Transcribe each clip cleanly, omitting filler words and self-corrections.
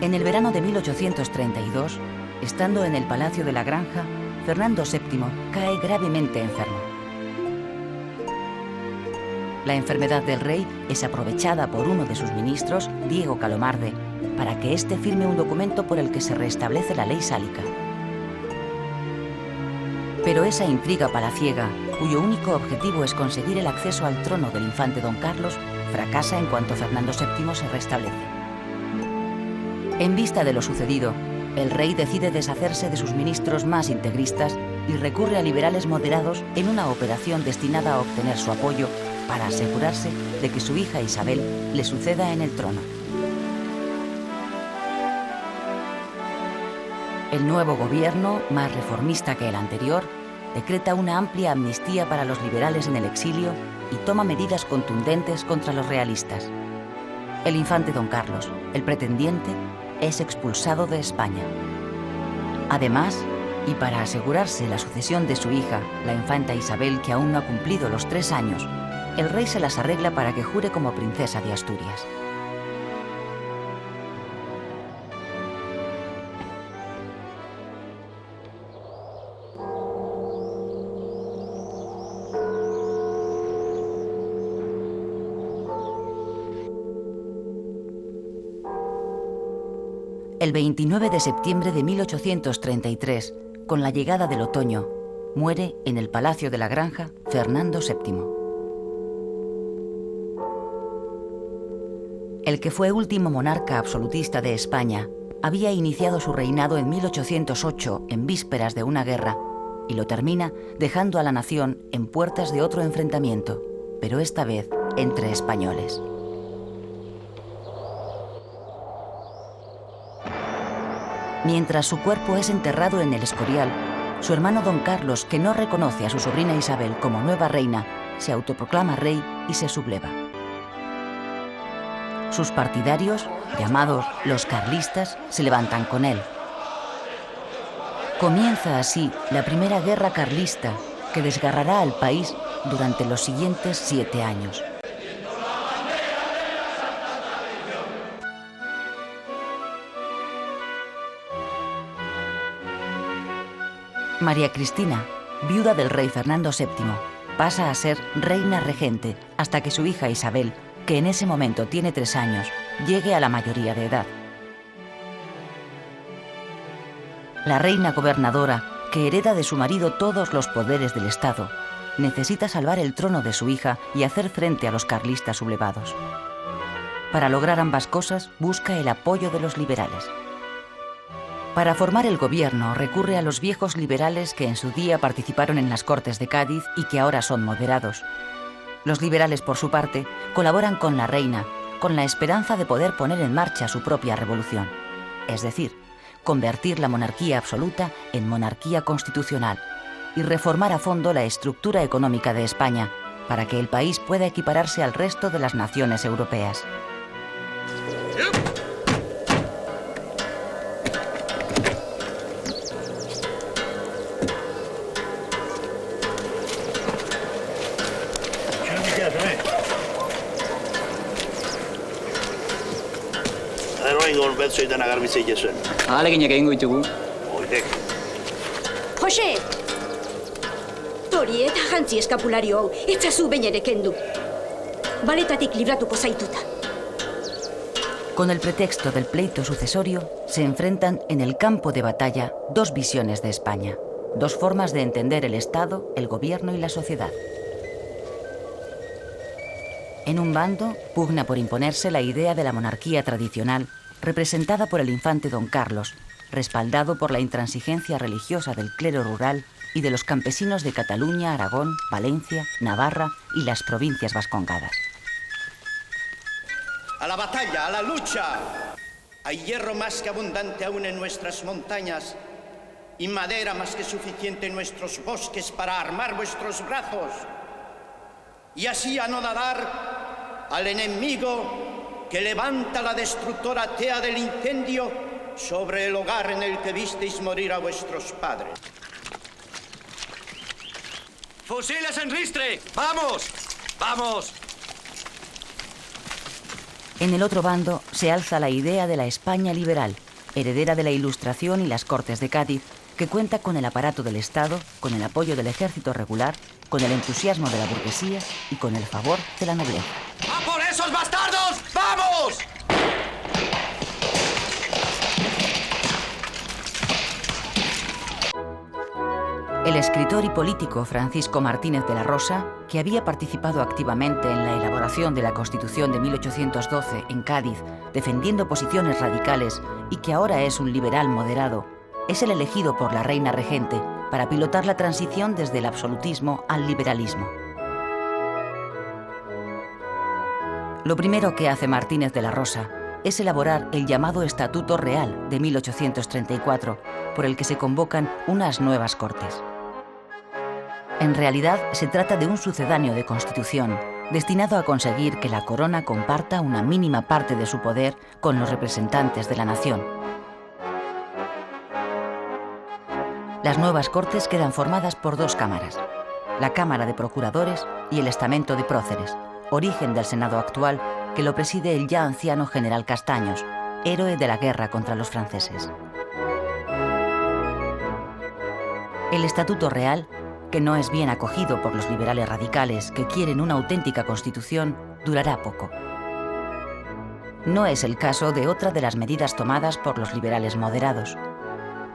En el verano de 1832, estando en el Palacio de la Granja, Fernando VII cae gravemente enfermo. La enfermedad del rey es aprovechada por uno de sus ministros, Diego Calomarde, para que éste firme un documento por el que se restablece la ley sálica. Pero esa intriga palaciega, cuyo único objetivo es conseguir el acceso al trono del infante don Carlos, fracasa en cuanto Fernando VII se restablece. En vista de lo sucedido, el rey decide deshacerse de sus ministros más integristas y recurre a liberales moderados en una operación destinada a obtener su apoyo para asegurarse de que su hija Isabel le suceda en el trono. El nuevo gobierno, más reformista que el anterior, decreta una amplia amnistía para los liberales en el exilio y toma medidas contundentes contra los realistas. El infante don Carlos, el pretendiente, es expulsado de España. Además, y para asegurarse la sucesión de su hija, la infanta Isabel, que aún no ha cumplido los 3 años, el rey se las arregla para que jure como princesa de Asturias. El 29 de septiembre de 1833, con la llegada del otoño, muere en el Palacio de la Granja Fernando VII. El que fue último monarca absolutista de España había iniciado su reinado en 1808 en vísperas de una guerra y lo termina dejando a la nación en puertas de otro enfrentamiento, pero esta vez entre españoles. Mientras su cuerpo es enterrado en el Escorial, su hermano don Carlos, que no reconoce a su sobrina Isabel como nueva reina, se autoproclama rey y se subleva. Sus partidarios, llamados los carlistas, se levantan con él. Comienza así la primera guerra carlista que desgarrará al país durante los siguientes 7 años. María Cristina, viuda del rey Fernando VII, pasa a ser reina regente hasta que su hija Isabel, que en ese momento tiene 3 años, llegue a la mayoría de edad. La reina gobernadora, que hereda de su marido todos los poderes del Estado, necesita salvar el trono de su hija y hacer frente a los carlistas sublevados. Para lograr ambas cosas, busca el apoyo de los liberales. Para formar el gobierno recurre a los viejos liberales que en su día participaron en las Cortes de Cádiz y que ahora son moderados. Los liberales, por su parte, colaboran con la reina, con la esperanza de poder poner en marcha su propia revolución, es decir, convertir la monarquía absoluta en monarquía constitucional y reformar a fondo la estructura económica de España para que el país pueda equipararse al resto de las naciones europeas. Jose! Tori eta jantzi eskapulario hau, etzazu behin ere kendu. Baletatik libratuko zaituta. Con el pretexto del pleito sucesorio, se enfrentan en el campo de batalla 2 visiones de España, 2 formas de entender el Estado, el gobierno y la sociedad. En un bando pugna por imponerse la idea de la monarquía tradicional, representada por el infante don Carlos, respaldado por la intransigencia religiosa del clero rural y de los campesinos de Cataluña, Aragón, Valencia, Navarra y las provincias vascongadas. ¡A la batalla, a la lucha! Hay hierro más que abundante aún en nuestras montañas y madera más que suficiente en nuestros bosques para armar vuestros brazos y así anodar al enemigo que levanta la destructora tea del incendio sobre el hogar en el que visteis morir a vuestros padres. ¡Fusiles en ristre! ¡Vamos! ¡Vamos! En el otro bando se alza la idea de la España liberal, heredera de la Ilustración y las Cortes de Cádiz, que cuenta con el aparato del Estado, con el apoyo del ejército regular, con el entusiasmo de la burguesía y con el favor de la nobleza. ¡A por esos bastardos! ¡Vamos! El escritor y político Francisco Martínez de la Rosa, que había participado activamente en la elaboración de la Constitución de 1812 en Cádiz, defendiendo posiciones radicales y que ahora es un liberal moderado, es el elegido por la reina regente para pilotar la transición desde el absolutismo al liberalismo. Lo primero que hace Martínez de la Rosa es elaborar el llamado Estatuto Real de 1834, por el que se convocan unas nuevas Cortes. En realidad, se trata de un sucedáneo de Constitución, destinado a conseguir que la corona comparta una mínima parte de su poder con los representantes de la nación. Las nuevas Cortes quedan formadas por dos cámaras, la Cámara de Procuradores y el Estamento de Próceres, origen del Senado actual, que lo preside el ya anciano general Castaños, héroe de la guerra contra los franceses. El Estatuto Real, que no es bien acogido por los liberales radicales que quieren una auténtica constitución, durará poco. No es el caso de otra de las medidas tomadas por los liberales moderados.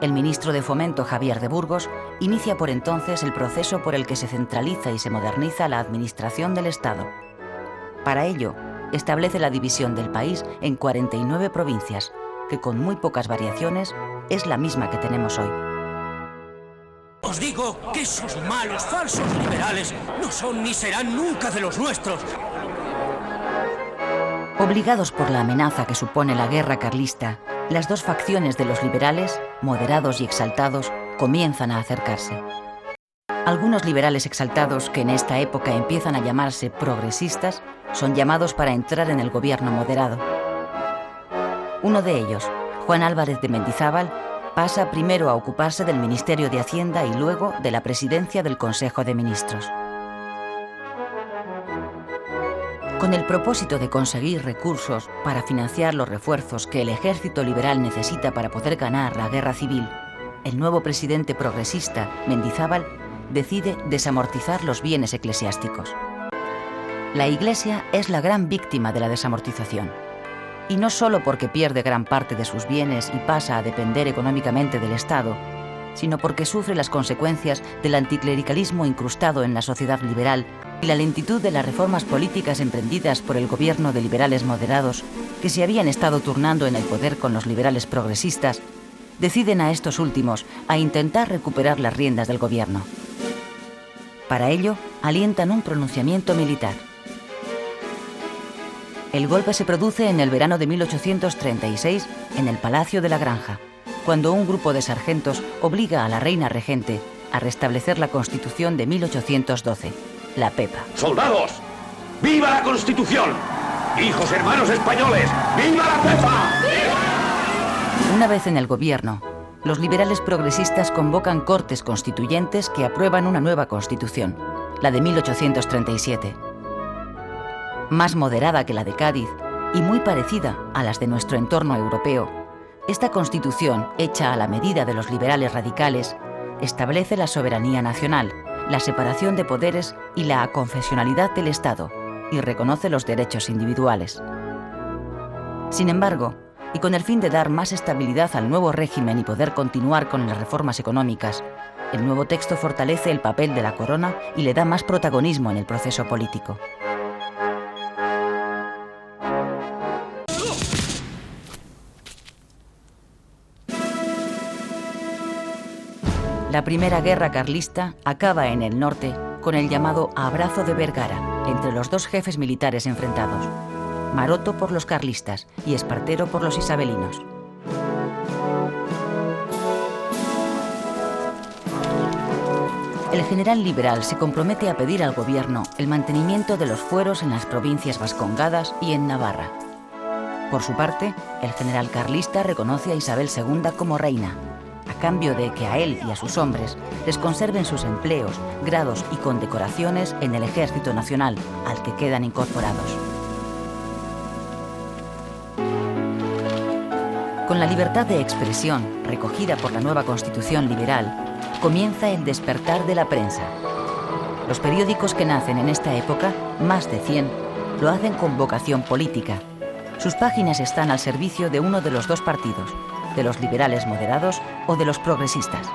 El ministro de Fomento, Javier de Burgos, inicia por entonces el proceso por el que se centraliza y se moderniza la administración del Estado. Para ello, establece la división del país en 49 provincias, que con muy pocas variaciones es la misma que tenemos hoy. Os digo que esos malos, falsos liberales no son ni serán nunca de los nuestros. Obligados por la amenaza que supone la guerra carlista, las dos facciones de los liberales, moderados y exaltados, comienzan a acercarse. Algunos liberales exaltados, que en esta época empiezan a llamarse progresistas, son llamados para entrar en el gobierno moderado. Uno de ellos, Juan Álvarez de Mendizábal, pasa primero a ocuparse del Ministerio de Hacienda y luego de la presidencia del Consejo de Ministros. Con el propósito de conseguir recursos para financiar los refuerzos que el ejército liberal necesita para poder ganar la guerra civil, el nuevo presidente progresista, Mendizábal, decide desamortizar los bienes eclesiásticos. La Iglesia es la gran víctima de la desamortización. Y no solo porque pierde gran parte de sus bienes y pasa a depender económicamente del Estado, sino porque sufre las consecuencias del anticlericalismo incrustado en la sociedad liberal y la lentitud de las reformas políticas emprendidas por el gobierno de liberales moderados, que se habían estado turnando en el poder con los liberales progresistas, deciden a estos últimos a intentar recuperar las riendas del gobierno. Para ello, alientan un pronunciamiento militar. El golpe se produce en el verano de 1836 en el Palacio de la Granja, cuando un grupo de sargentos obliga a la reina regente a restablecer la Constitución de 1812, la PEPA. ¡Soldados! ¡Viva la Constitución! ¡Hijos hermanos españoles! ¡Viva la PEPA! Una vez en el gobierno, los liberales progresistas convocan Cortes Constituyentes que aprueban una nueva Constitución, la de 1837. Más moderada que la de Cádiz y muy parecida a las de nuestro entorno europeo, esta Constitución, hecha a la medida de los liberales radicales, establece la soberanía nacional, la separación de poderes y la aconfesionalidad del Estado, y reconoce los derechos individuales. Sin embargo, y con el fin de dar más estabilidad al nuevo régimen y poder continuar con las reformas económicas, el nuevo texto fortalece el papel de la corona y le da más protagonismo en el proceso político. La primera guerra carlista acaba en el norte con el llamado Abrazo de Vergara entre los dos jefes militares enfrentados, Maroto por los carlistas y Espartero por los isabelinos. El general liberal se compromete a pedir al gobierno el mantenimiento de los fueros en las provincias vascongadas y en Navarra. Por su parte, el general carlista reconoce a Isabel II como reina, a cambio de que a él y a sus hombres les conserven sus empleos, grados y condecoraciones en el Ejército Nacional, al que quedan incorporados. Con la libertad de expresión recogida por la nueva Constitución liberal, comienza el despertar de la prensa. Los periódicos que nacen en esta época, más de 100, lo hacen con vocación política. Sus páginas están al servicio de uno de los dos partidos, de los liberales moderados o de los progresistas.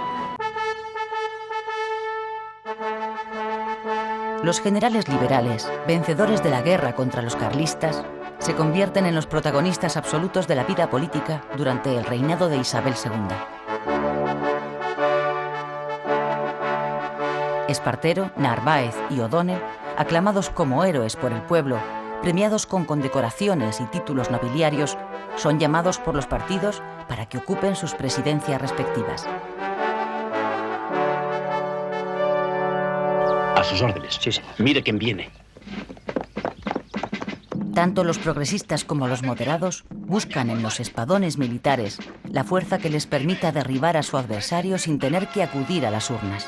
Los generales liberales, vencedores de la guerra contra los carlistas, se convierten en los protagonistas absolutos de la vida política durante el reinado de Isabel II. Espartero, Narváez y O'Donnell, aclamados como héroes por el pueblo, premiados con condecoraciones y títulos nobiliarios, son llamados por los partidos para que ocupen sus presidencias respectivas. A sus órdenes. Sí, señor. Mire quién viene. Tanto los progresistas como los moderados buscan en los espadones militares la fuerza que les permita derribar a su adversario sin tener que acudir a las urnas.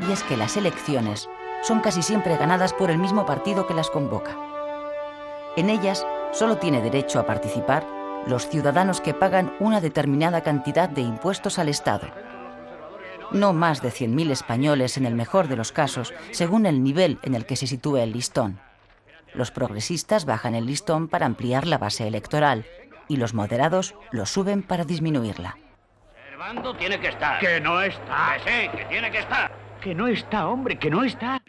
Y es que las elecciones son casi siempre ganadas por el mismo partido que las convoca. En ellas solo tiene derecho a participar los ciudadanos que pagan una determinada cantidad de impuestos al Estado. No más de 100.000 españoles en el mejor de los casos, según el nivel en el que se sitúe el listón. Los progresistas bajan el listón para ampliar la base electoral y los moderados lo suben para disminuirla. Servando tiene que estar. Que no está. Que sí, que tiene que estar. Que no está, hombre, que no está.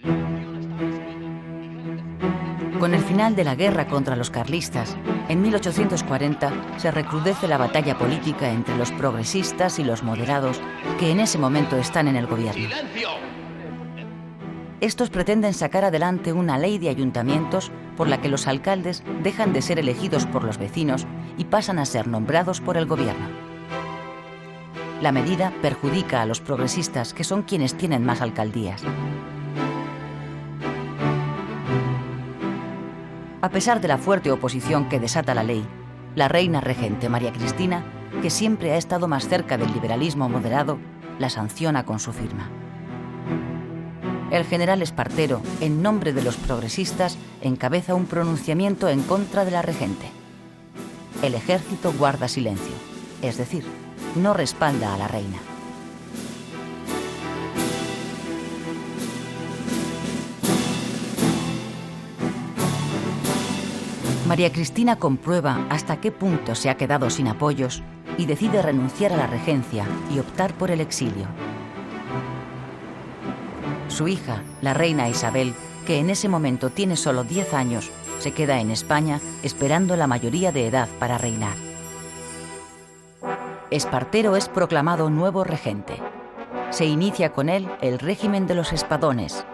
Con el final de la guerra contra los carlistas, en 1840 se recrudece la batalla política entre los progresistas y los moderados que en ese momento están en el gobierno. ¡Silencio! Estos pretenden sacar adelante una ley de ayuntamientos por la que los alcaldes dejan de ser elegidos por los vecinos y pasan a ser nombrados por el gobierno. La medida perjudica a los progresistas, que son quienes tienen más alcaldías. A pesar de la fuerte oposición que desata la ley, la reina regente María Cristina, que siempre ha estado más cerca del liberalismo moderado, la sanciona con su firma. El general Espartero, en nombre de los progresistas, encabeza un pronunciamiento en contra de la regente. El ejército guarda silencio, es decir, no respalda a la reina. María Cristina comprueba hasta qué punto se ha quedado sin apoyos y decide renunciar a la regencia y optar por el exilio. Su hija, la reina Isabel, que en ese momento tiene solo 10 años, se queda en España esperando la mayoría de edad para reinar. Espartero es proclamado nuevo regente. Se inicia con él el régimen de los espadones.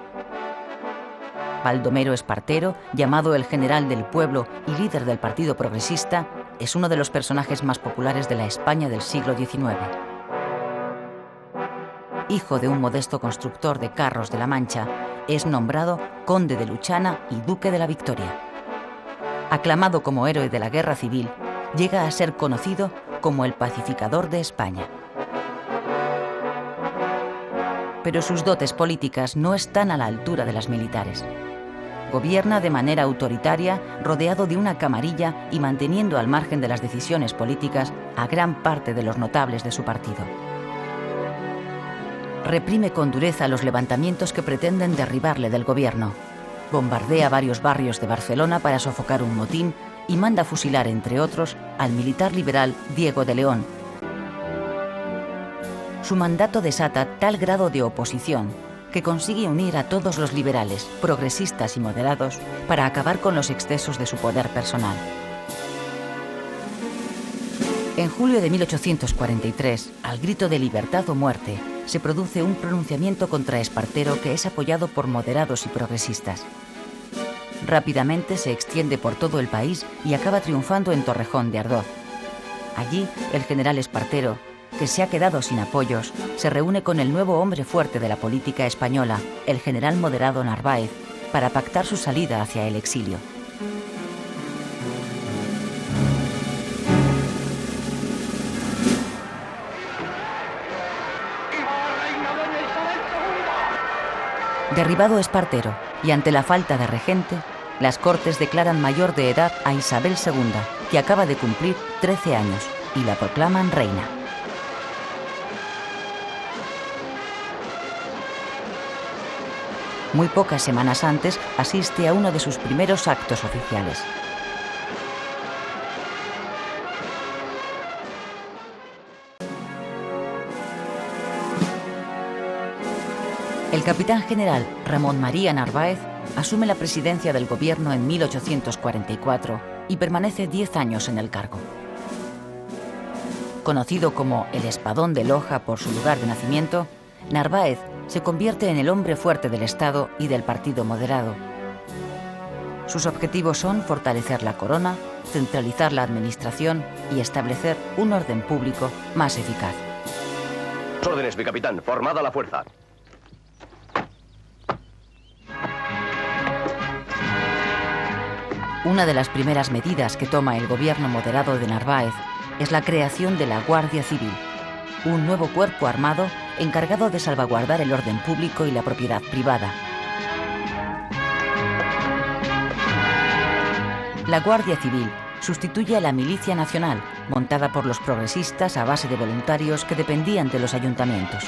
Baldomero Espartero, llamado el general del pueblo y líder del Partido Progresista, es uno de los personajes más populares de la España del siglo XIX. Hijo de un modesto constructor de carros de La Mancha, es nombrado conde de Luchana y duque de la Victoria. Aclamado como héroe de la Guerra Civil, llega a ser conocido como el pacificador de España. Pero sus dotes políticas no están a la altura de las militares. Gobierna de manera autoritaria, rodeado de una camarilla y manteniendo al margen de las decisiones políticas a gran parte de los notables de su partido. Reprime con dureza los levantamientos que pretenden derribarle del gobierno. Bombardea varios barrios de Barcelona para sofocar un motín y manda fusilar, entre otros, al militar liberal Diego de León. Su mandato desata tal grado de oposición que consigue unir a todos los liberales, progresistas y moderados para acabar con los excesos de su poder personal. En julio de 1843, al grito de libertad o muerte, se produce un pronunciamiento contra Espartero que es apoyado por moderados y progresistas. Rápidamente se extiende por todo el país y acaba triunfando en Torrejón de Ardoz. Allí, el general Espartero, que se ha quedado sin apoyos, se reúne con el nuevo hombre fuerte de la política española, el general moderado Narváez, para pactar su salida hacia el exilio. Derribado Espartero y ante la falta de regente, las Cortes declaran mayor de edad a Isabel II, que acaba de cumplir 13 años, y la proclaman reina. Muy pocas semanas antes asiste a uno de sus primeros actos oficiales. El capitán general Ramón María Narváez asume la presidencia del gobierno en 1844 y permanece 10 años en el cargo. Conocido como el Espadón de Loja por su lugar de nacimiento, Narváez se convierte en el hombre fuerte del Estado y del Partido Moderado. Sus objetivos son fortalecer la corona, centralizar la administración y establecer un orden público más eficaz. Órdenes, mi capitán. Formada la fuerza. Una de las primeras medidas que toma el gobierno moderado de Narváez es la creación de la Guardia Civil, un nuevo cuerpo armado encargado de salvaguardar el orden público y la propiedad privada. La Guardia Civil sustituye a la Milicia Nacional, montada por los progresistas a base de voluntarios que dependían de los ayuntamientos.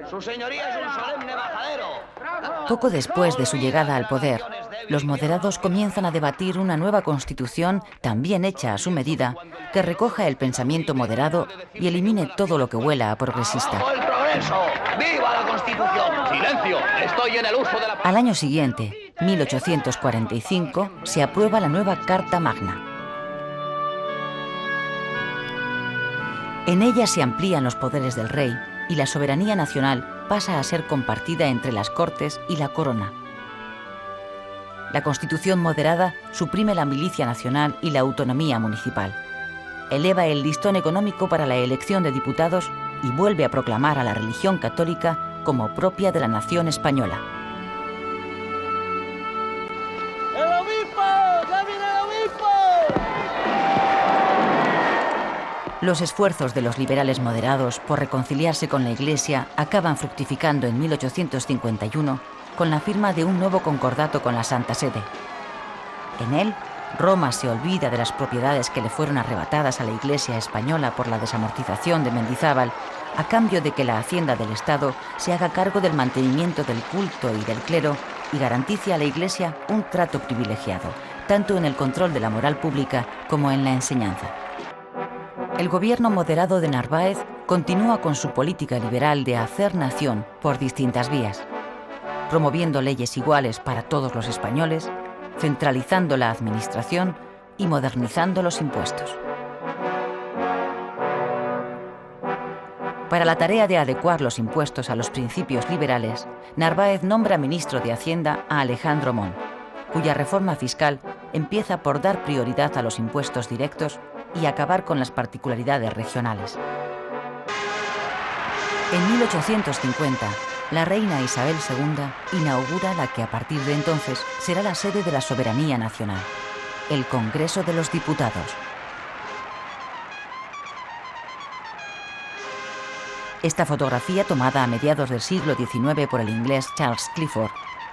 Su señoría es un solemne majadero. Poco después de su llegada al poder, los moderados comienzan a debatir una nueva constitución también hecha a su medida, que recoja el pensamiento moderado y elimine todo lo que huela a progresista. ¡Abajo el progreso! ¡Viva la Constitución! ¡Silencio! ¡Estoy en el uso de la... Al año siguiente, 1845, se aprueba la nueva Carta Magna. En ella se amplían los poderes del rey y la soberanía nacional pasa a ser compartida entre las Cortes y la Corona. La Constitución moderada suprime la Milicia Nacional y la autonomía municipal. Eleva el listón económico para la elección de diputados y vuelve a proclamar a la religión católica como propia de la nación española. ¡El obispo! ¡Ya viene el obispo! Los esfuerzos de los liberales moderados por reconciliarse con la Iglesia acaban fructificando en 1851 con la firma de un nuevo concordato con la Santa Sede. En él, Roma se olvida de las propiedades que le fueron arrebatadas a la Iglesia española por la desamortización de Mendizábal, a cambio de que la Hacienda del Estado se haga cargo del mantenimiento del culto y del clero y garantice a la Iglesia un trato privilegiado, tanto en el control de la moral pública como en la enseñanza. El gobierno moderado de Narváez continúa con su política liberal de hacer nación por distintas vías, promoviendo leyes iguales para todos los españoles, centralizando la administración y modernizando los impuestos. Para la tarea de adecuar los impuestos a los principios liberales, Narváez nombra ministro de Hacienda a Alejandro Mon, cuya reforma fiscal empieza por dar prioridad a los impuestos directos y acabar con las particularidades regionales. En 1850, la reina Isabel II inaugura la que a partir de entonces será la sede de la soberanía nacional, el Congreso de los Diputados. Esta fotografía, tomada a mediados del siglo XIX por el inglés Charles Clifford,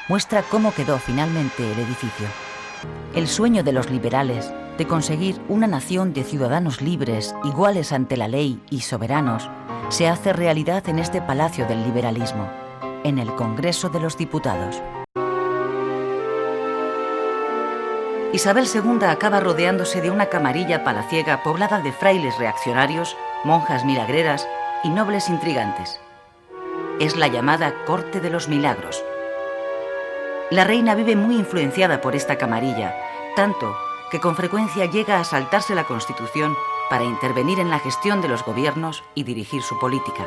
muestra cómo quedó finalmente el edificio. El sueño de los liberales de conseguir una nación de ciudadanos libres, iguales ante la ley y soberanos, se hace realidad en este palacio del liberalismo, en el Congreso de los Diputados. Isabel II acaba rodeándose de una camarilla palaciega poblada de frailes reaccionarios, monjas milagreras y nobles intrigantes. Es la llamada Corte de los Milagros. La reina vive muy influenciada por esta camarilla, tanto que con frecuencia llega a saltarse la Constitución para intervenir en la gestión de los gobiernos y dirigir su política.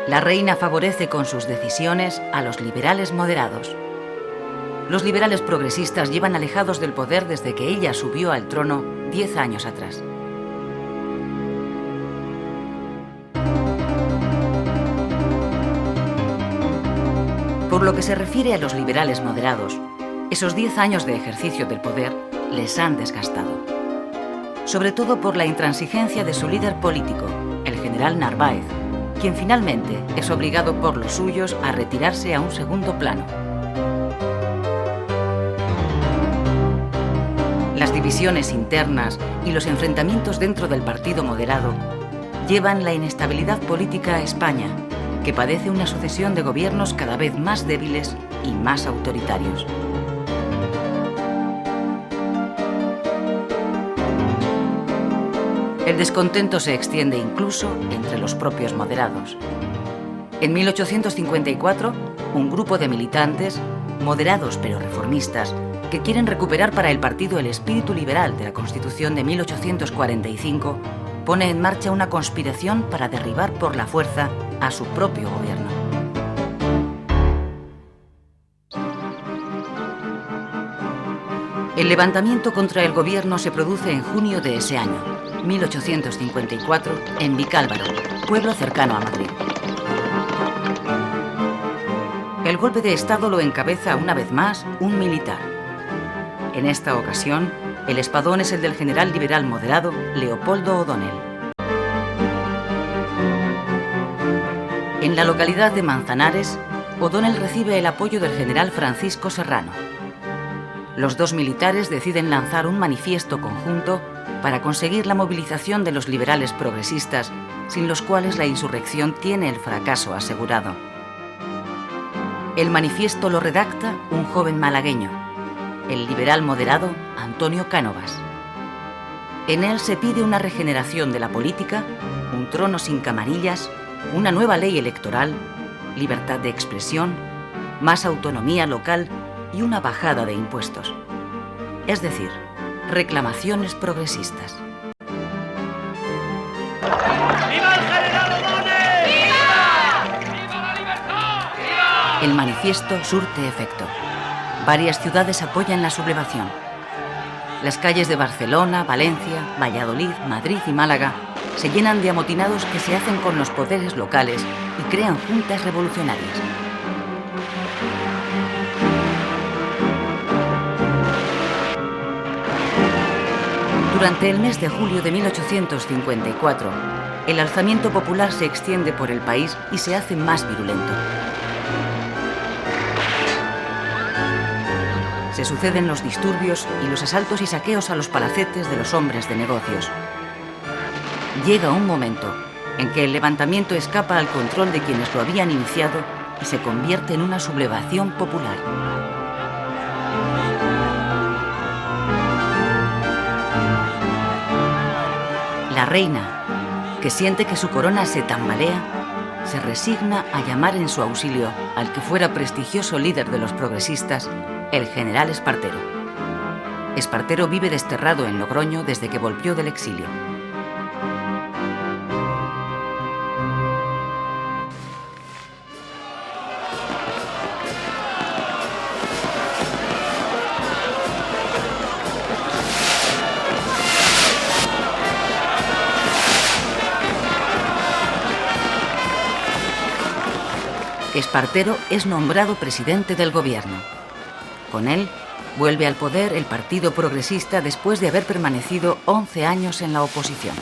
La reina favorece con sus decisiones a los liberales moderados. Los liberales progresistas llevan alejados del poder desde que ella subió al trono 10 años atrás. Por lo que se refiere a los liberales moderados, esos 10 años de ejercicio del poder les han desgastado. Sobre todo por la intransigencia de su líder político, el general Narváez, quien finalmente es obligado por los suyos a retirarse a un segundo plano. Las divisiones internas y los enfrentamientos dentro del partido moderado llevan la inestabilidad política a España, que padece una sucesión de gobiernos cada vez más débiles y más autoritarios. El descontento se extiende incluso entre los propios moderados. En 1854, un grupo de militantes, moderados pero reformistas, que quieren recuperar para el partido el espíritu liberal de la Constitución de 1845, pone en marcha una conspiración para derribar por la fuerza a su propio gobierno. El levantamiento contra el gobierno se produce en junio de ese año, 1854, en Vicálvaro, pueblo cercano a Madrid. El golpe de Estado lo encabeza una vez más un militar. En esta ocasión, el espadón es el del general liberal moderado Leopoldo O'Donnell. En la localidad de Manzanares, O'Donnell recibe el apoyo del general Francisco Serrano. Los dos militares deciden lanzar un manifiesto conjunto para conseguir la movilización de los liberales progresistas, sin los cuales la insurrección tiene el fracaso asegurado. El manifiesto lo redacta un joven malagueño, el liberal moderado Antonio Cánovas. En él se pide una regeneración de la política, un trono sin camarillas, una nueva ley electoral, libertad de expresión, más autonomía local y una bajada de impuestos. Es decir, reclamaciones progresistas. ¡Viva el general O'Donnell! ¡Viva! ¡Viva la libertad! ¡Viva! El manifiesto surte efecto. Varias ciudades apoyan la sublevación. Las calles de Barcelona, Valencia, Valladolid, Madrid y Málaga se llenan de amotinados que se hacen con los poderes locales y crean juntas revolucionarias. Durante el mes de julio de 1854, el alzamiento popular se extiende por el país y se hace más virulento. Se suceden los disturbios y los asaltos y saqueos a los palacetes de los hombres de negocios. Llega un momento en que el levantamiento escapa al control de quienes lo habían iniciado y se convierte en una sublevación popular. La reina, que siente que su corona se tambalea, se resigna a llamar en su auxilio al que fuera prestigioso líder de los progresistas, el general Espartero. Espartero vive desterrado en Logroño desde que volvió del exilio. Espartero es nombrado presidente del gobierno. Con él, vuelve al poder el Partido Progresista después de haber permanecido 11 años en la oposición.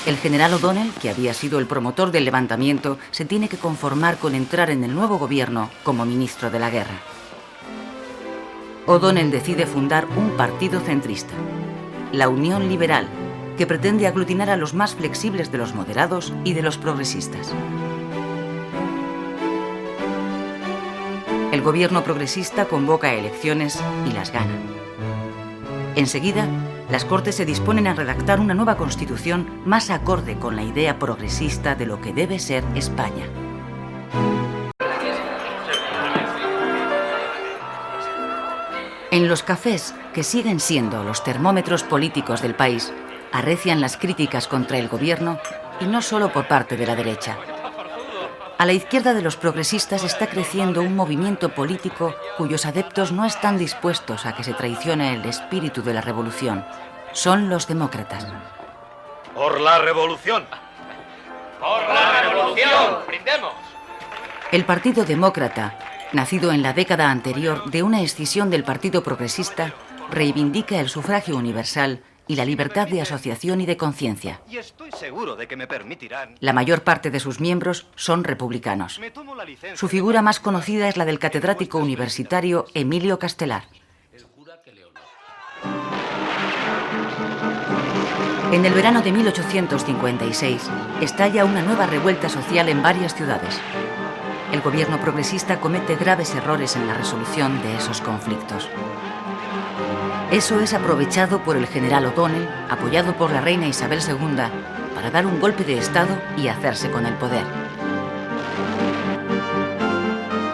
El general O'Donnell, que había sido el promotor del levantamiento, se tiene que conformar con entrar en el nuevo gobierno como ministro de la guerra. O'Donnell decide fundar un partido centrista, la Unión Liberal, que pretende aglutinar a los más flexibles de los moderados y de los progresistas. El gobierno progresista convoca elecciones y las gana. Enseguida, las Cortes se disponen a redactar una nueva constitución más acorde con la idea progresista de lo que debe ser España. En los cafés, que siguen siendo los termómetros políticos del país, arrecian las críticas contra el gobierno, y no solo por parte de la derecha. A la izquierda de los progresistas está creciendo un movimiento político cuyos adeptos no están dispuestos a que se traicione el espíritu de la revolución. Son los demócratas. ¡Por la revolución! ¡Por la revolución! ¡Brindemos! El Partido Demócrata, nacido en la década anterior de una escisión del Partido Progresista, reivindica el sufragio universal y la libertad de asociación y de conciencia. Y estoy seguro de que me permitirán. La mayor parte de sus miembros son republicanos. Su figura más conocida es la del catedrático universitario Emilio Castelar. En el verano de 1856 estalla una nueva revuelta social en varias ciudades. El gobierno progresista comete graves errores en la resolución de esos conflictos. Eso es aprovechado por el general O'Donnell, apoyado por la reina Isabel II, para dar un golpe de Estado y hacerse con el poder.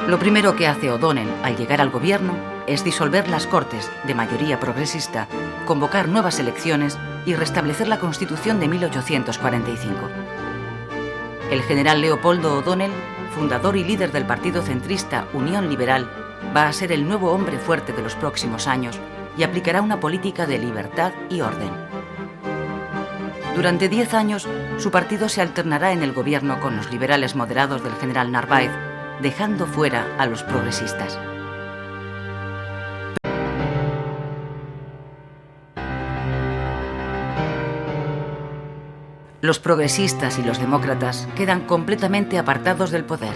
Lo primero que hace O'Donnell al llegar al gobierno es disolver las Cortes, de mayoría progresista, convocar nuevas elecciones y restablecer la Constitución de 1845. El general Leopoldo O'Donnell, fundador y líder del partido centrista Unión Liberal, va a ser el nuevo hombre fuerte de los próximos años y aplicará una política de libertad y orden. Durante 10 años, su partido se alternará en el gobierno con los liberales moderados del general Narváez, dejando fuera a los progresistas. Los progresistas y los demócratas quedan completamente apartados del poder.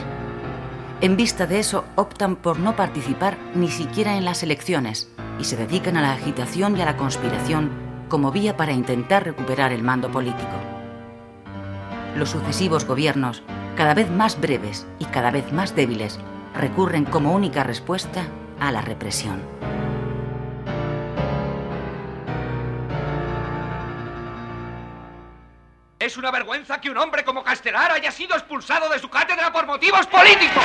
En vista de eso, optan por no participar ni siquiera en las elecciones y se dedican a la agitación y a la conspiración como vía para intentar recuperar el mando político. Los sucesivos gobiernos, cada vez más breves y cada vez más débiles, recurren como única respuesta a la represión. Es una vergüenza que un hombre como Castelar haya sido expulsado de su cátedra por motivos políticos.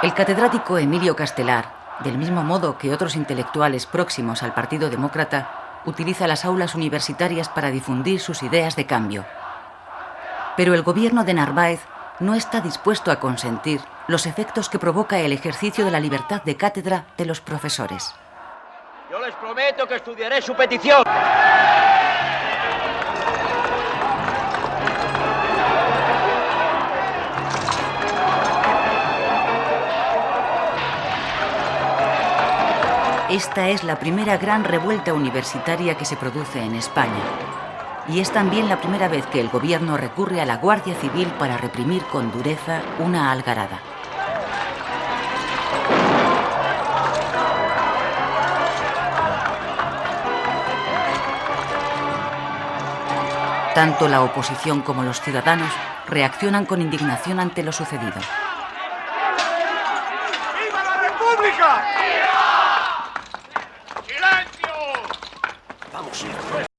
El catedrático Emilio Castelar, del mismo modo que otros intelectuales próximos al Partido Demócrata, utiliza las aulas universitarias para difundir sus ideas de cambio. Pero el gobierno de Narváez no está dispuesto a consentir los efectos que provoca el ejercicio de la libertad de cátedra de los profesores. Yo les prometo que estudiaré su petición. Esta es la primera gran revuelta universitaria que se produce en España. Y es también la primera vez que el gobierno recurre a la Guardia Civil para reprimir con dureza una algarada. Tanto la oposición como los ciudadanos reaccionan con indignación ante lo sucedido. ¡Viva la República! ¡Viva! ¡Silencio! Vamos, hijo.